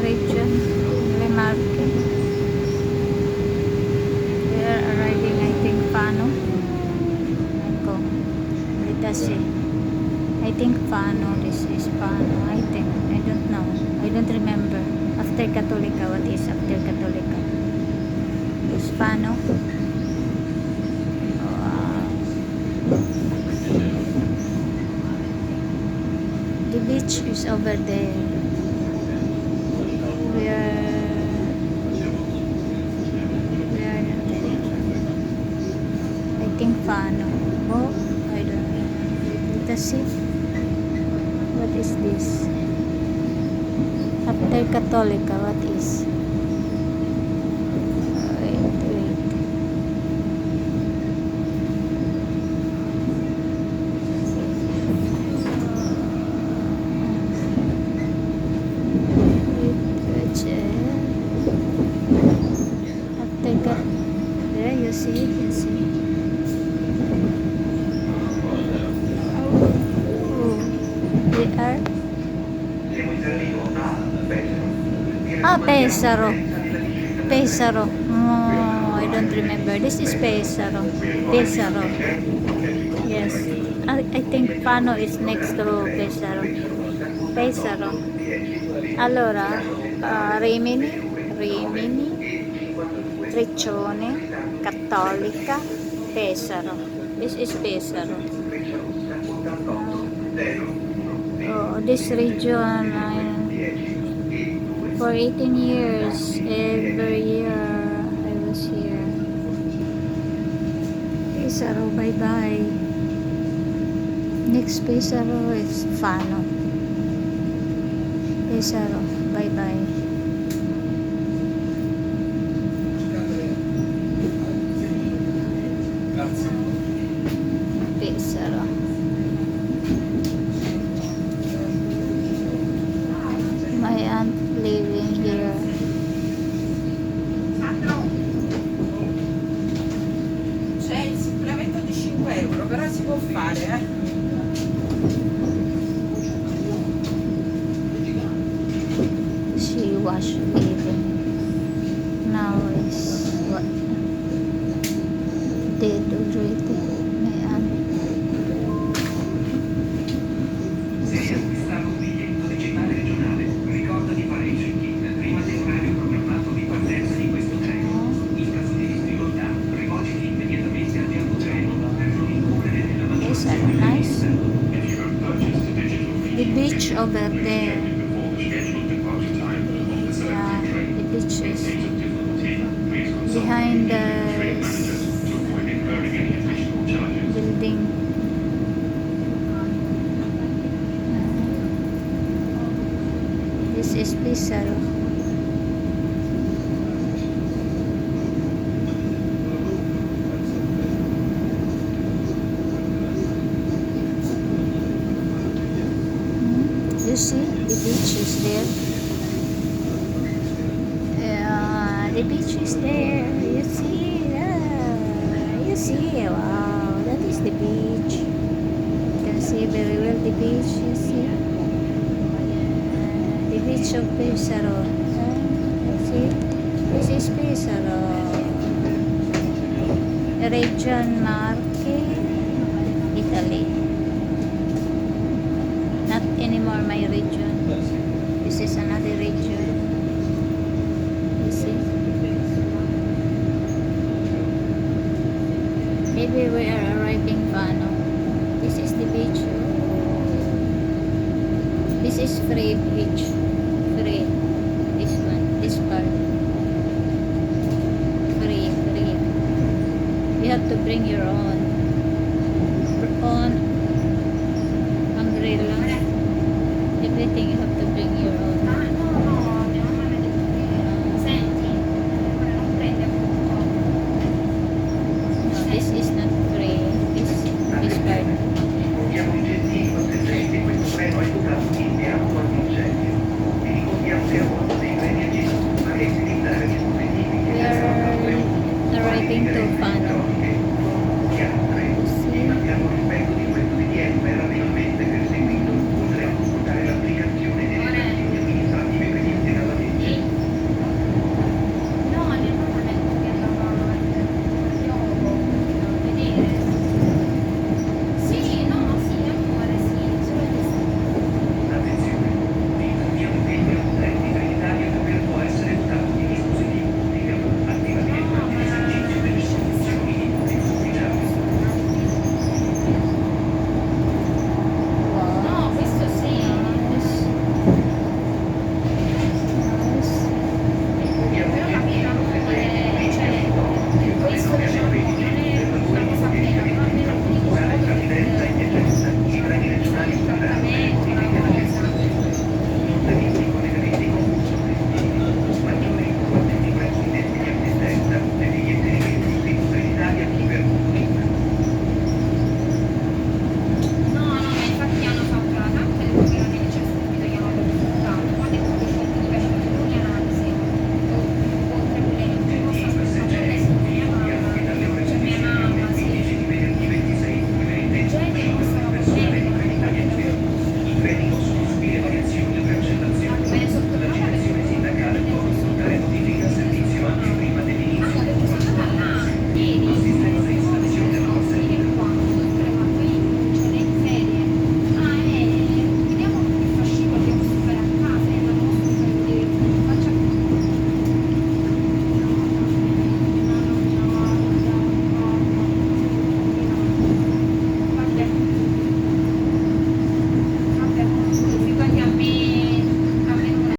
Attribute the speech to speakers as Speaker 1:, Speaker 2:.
Speaker 1: region, Remarque. We are arriving, I think, Fano. Ako, let us see. I think Fano, this is Fano, I think. I don't know. I don't remember. After Catholica, what is after Catholica? Is Fano? The beach is over there. We are not there. I think Fano. Oh, I don't know. Let us see. What is this? After Catholica, what is? Wait. After there, you see. Oh, we are. Pesaro. Oh, I don't remember. This is Pesaro. Yes. I think Fano is next to Pesaro. Allora, Rimini, Riccione, Cattolica, Pesaro. This is Pesaro. Oh, this region, for 18 years, every year I was here. Pesaro, bye-bye. Next Pesaro is Fano. Pesaro, bye-bye. Pesaro. My aunt living here.
Speaker 2: C'è il supplemento di 5 euro, però si può fare,
Speaker 1: She was living. Now is what? Dead already. My aunt.
Speaker 3: Se acquistava un biglietto digitale regionale, ricorda di fare il check-in prima dell'orario programmato di partenza di questo treno. In caso di difficoltà, rivolgiti immediatamente al piano treno per non incorrere nella maggior
Speaker 1: Yes, are nice.
Speaker 3: If you have purchased a digital
Speaker 1: The beach over there.
Speaker 3: before the scheduled departure time of the
Speaker 1: Yeah,
Speaker 3: selected train,
Speaker 1: the beach is
Speaker 3: state of difficulty, please consult
Speaker 1: behind
Speaker 3: the
Speaker 1: the
Speaker 3: train managers to avoid incurring any additional charges.
Speaker 1: building. This is Pesaro. You see, the beach is there. Yeah, the beach is there. You see, you see. Wow, that is the beach. You can see very well the beach. You see, the beach of Pesaro. You see, this is Pesaro. Region Marche, Italy. Not anymore my region. This is another region. You see? Maybe we are arriving Fano. This is the beach. This is free beach.